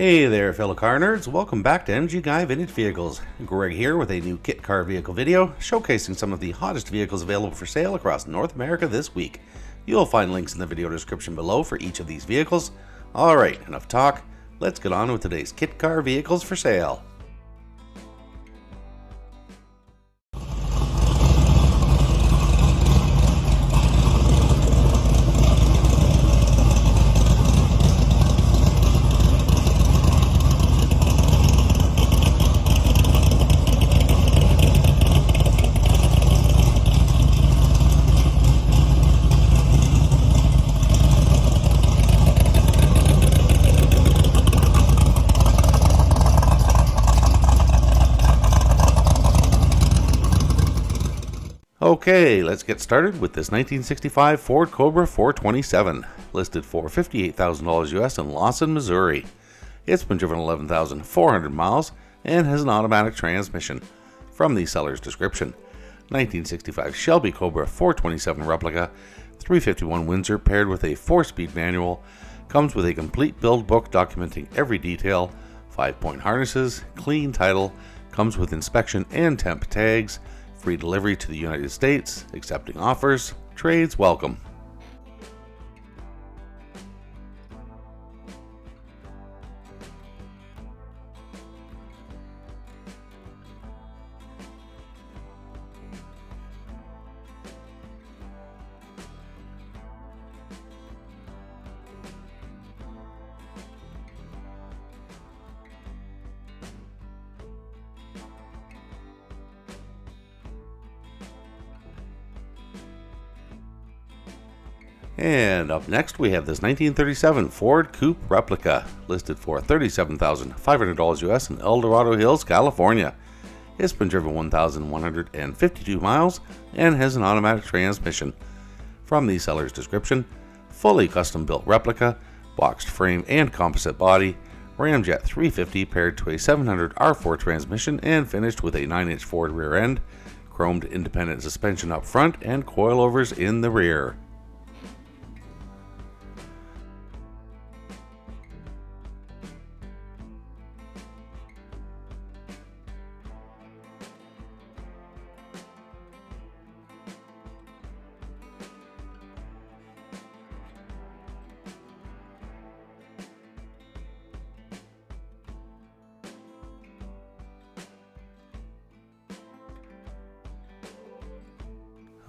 Hey there fellow car nerds, welcome back to MG Guy Vintage Vehicles. Greg here with a new kit car vehicle video showcasing some of the hottest vehicles available for sale across North America this week. You'll find links in the video description below for each of these vehicles. Alright, enough talk, let's get on with today's kit car vehicles for sale. Okay, let's get started with this 1965 Ford Cobra 427, listed for $58,000 US in Lawson, Missouri. It's been driven 11,400 miles and has an automatic transmission. From the seller's description, 1965 Shelby Cobra 427 replica, 351 Windsor paired with a 4-speed manual, comes with a complete build book documenting every detail, 5-point harnesses, clean title, comes with inspection and temp tags, free delivery to the United States, accepting offers, trades welcome. And up next we have this 1937 Ford Coupe replica, listed for $37,500 US in El Dorado Hills, California. It's been driven 1,152 miles and has an automatic transmission. From the seller's description, fully custom built replica, boxed frame and composite body, Ramjet 350 paired to a 700 R4 transmission and finished with a 9-inch Ford rear end, chromed independent suspension up front and coilovers in the rear.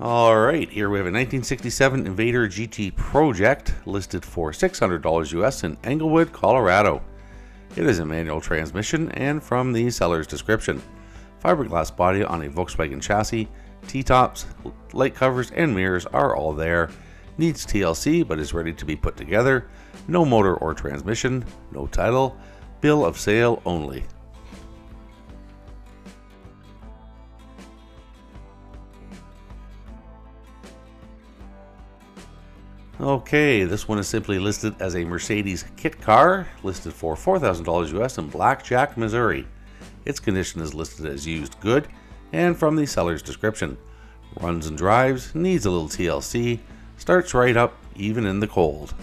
Alright, here we have a 1967 Invader GT Project, listed for $600 US in Englewood, Colorado. It is a manual transmission and from the seller's description. Fiberglass body on a Volkswagen chassis, T-tops, light covers and mirrors are all there. Needs TLC but is ready to be put together. No motor or transmission, no title, bill of sale only. Okay, this one is simply listed as a Mercedes kit car, listed for $4,000 US in Blackjack, Missouri. Its condition is listed as used good, and from the seller's description, runs and drives, needs a little TLC, starts right up even in the cold.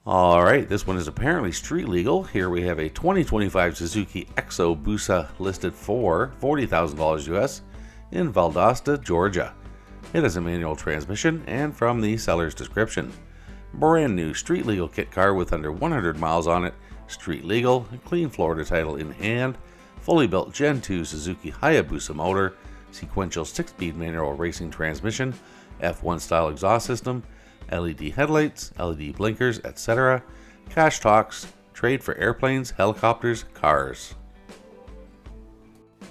Alright, this one is apparently street legal. Here we have a 2025 Suzuki Exobusa listed for $40,000 US in Valdosta, Georgia. It has a manual transmission and from the seller's description. Brand new street legal kit car with under 100 miles on it, street legal, clean Florida title in hand, fully built Gen 2 Suzuki Hayabusa motor, sequential 6-speed manual racing transmission, F1 style exhaust system, LED headlights, LED blinkers, etc. Cash talks, trade for airplanes, helicopters, cars.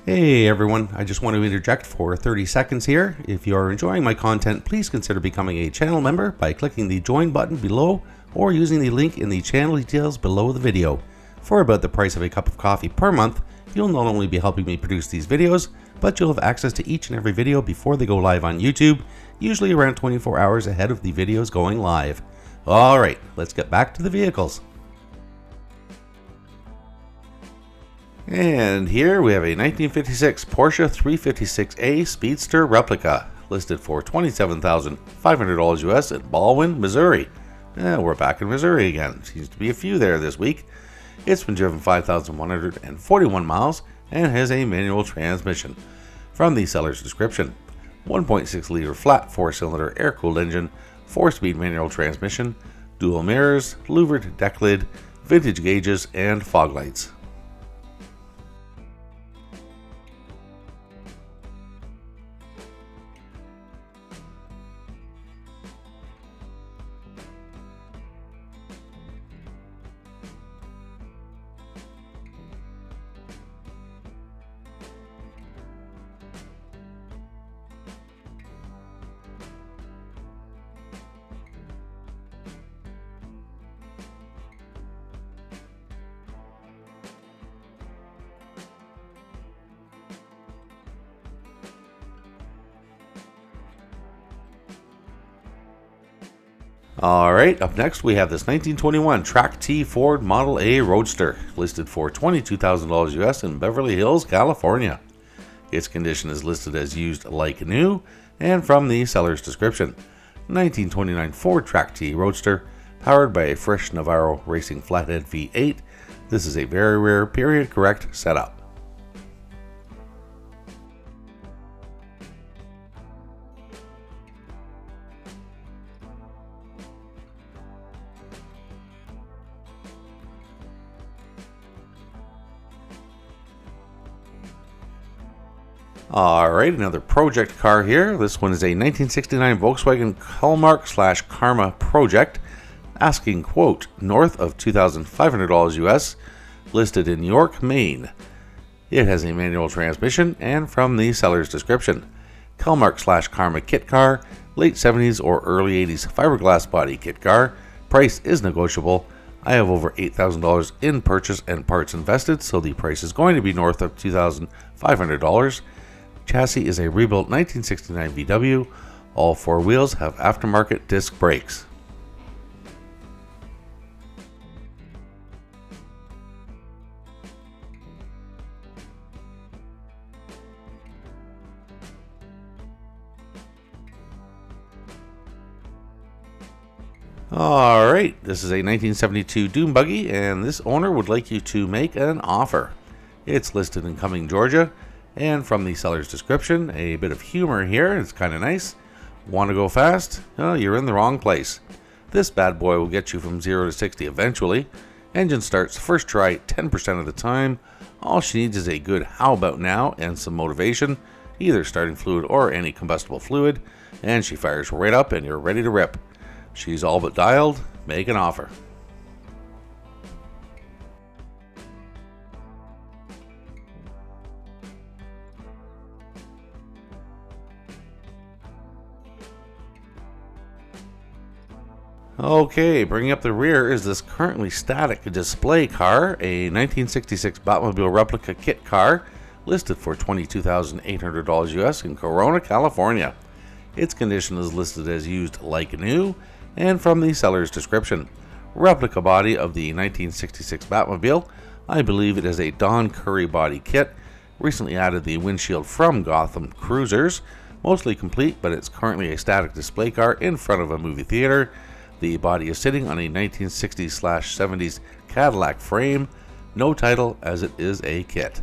Hey everyone, I just want to interject for 30 seconds here. If you are enjoying my content, please consider becoming a channel member by clicking the join button below or using the link in the channel details below the video. For about the price of a cup of coffee per month, You'll not only be helping me produce these videos, but you'll have access to each and every video before they go live on YouTube, usually around 24 hours ahead of the videos going live. Alright, let's get back to the vehicles. And here we have a 1956 Porsche 356A Speedster replica, listed for $27,500 US in Baldwin, Missouri. We're back in Missouri again. Seems to be a few there this week. It's been driven 5,141 miles and has a manual transmission. From the seller's description, 1.6 liter flat 4-cylinder air-cooled engine, 4-speed manual transmission, dual mirrors, louvered deck lid, vintage gauges, and fog lights. Alright, up next we have this 1921 Track T Ford Model A Roadster, listed for $22,000 US in Beverly Hills, California. Its condition is listed as used like new, and from the seller's description, 1929 Ford Track T Roadster, powered by a fresh Navarro Racing Flathead V8. This is a very rare period correct setup. Alright, another project car here. This one is a 1969 Volkswagen Kelmark / Karma Project, asking quote north of $2,500 US, listed in York, Maine. It has a manual transmission, and from the seller's description, Kelmark / Karma kit car, late 70s or early 80s fiberglass body kit car. Price is negotiable. I have over $8,000 in purchase and parts invested, so the price is going to be north of $2,500. Chassis is a rebuilt 1969 VW. All four wheels have aftermarket disc brakes. Alright, this is a 1972 Dune Buggy, and this owner would like you to make an offer. It's listed in Cumming, Georgia. And from the seller's description, a bit of humor here. It's kind of nice. Want to go fast? Oh, you're in the wrong place. This bad boy will get you from 0 to 60 eventually. Engine starts first try 10% of the time. All she needs is a good how about now and some motivation, either starting fluid or any combustible fluid, and she fires right up and you're ready to rip. She's all but dialed. Make an offer. Okay, bringing up the rear is this currently static display car, a 1966 Batmobile replica kit car, listed for $22,800 US in Corona, California. Its condition is listed as used like new, and from the seller's description, replica body of the 1966 Batmobile. I believe it is a Don Curry body kit, recently added the windshield from Gotham Cruisers, mostly complete, but it's currently a static display car in front of a movie theater. The body is sitting on a 1960s/70s Cadillac frame. No title, as it is a kit.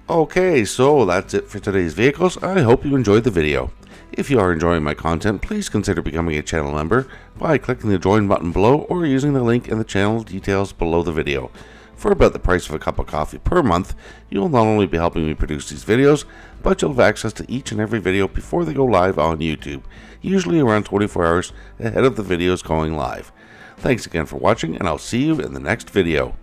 Okay, so that's it for today's vehicles. I hope you enjoyed the video. If you are enjoying my content, please consider becoming a channel member by clicking the join button below or using the link in the channel details below the video. For about the price of a cup of coffee per month, you will not only be helping me produce these videos, but you'll have access to each and every video before they go live on YouTube, usually around 24 hours ahead of the videos going live. Thanks again for watching, and I'll see you in the next video.